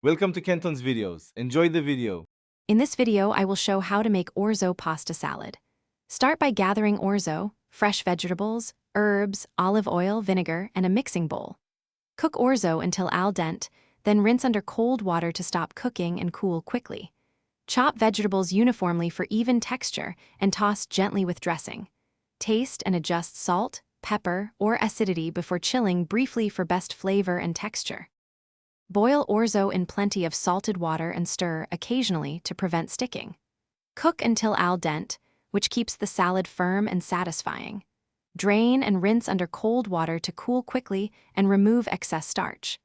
Welcome to Kenton's videos. Enjoy the video. In this video, I will show how to make orzo pasta salad. Start by gathering orzo, fresh vegetables, herbs, olive oil, vinegar, and a mixing bowl. Cook orzo until al dente, then rinse under cold water to stop cooking and cool quickly. Chop vegetables uniformly for even texture and toss gently with dressing. Taste and adjust salt, pepper, or acidity before chilling briefly for best flavor and texture. Boil orzo in plenty of salted water and stir occasionally to prevent sticking. Cook until al dente, which keeps the salad firm and satisfying. Drain and rinse under cold water to cool quickly and remove excess starch.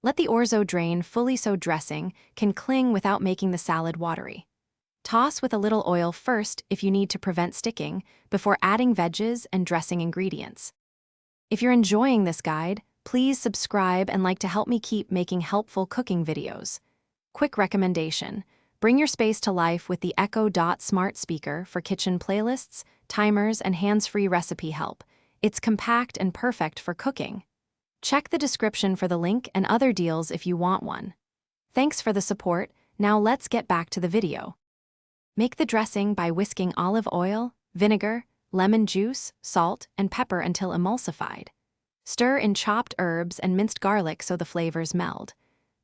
Let the orzo drain fully so dressing can cling without making the salad watery. Toss with a little oil first if you need to prevent sticking, before adding veggies and dressing ingredients. If you're enjoying this guide, please subscribe and like to help me keep making helpful cooking videos. Quick recommendation: bring your space to life with the Echo Dot smart speaker for kitchen playlists, timers, and hands-free recipe help. It's compact and perfect for cooking. Check the description for the link and other deals if you want one. Thanks for the support. Now let's get back to the video. Make the dressing by whisking olive oil, vinegar, lemon juice, salt, and pepper until emulsified. Stir in chopped herbs and minced garlic so the flavors meld.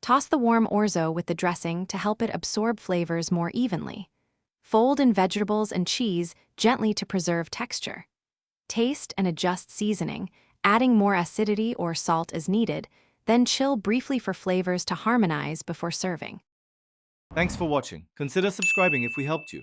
Toss the warm orzo with the dressing to help it absorb flavors more evenly. Fold in vegetables and cheese gently to preserve texture. Taste and adjust seasoning, adding more acidity or salt as needed, then chill briefly for flavors to harmonize before serving. Thanks for watching. Consider subscribing if we helped you.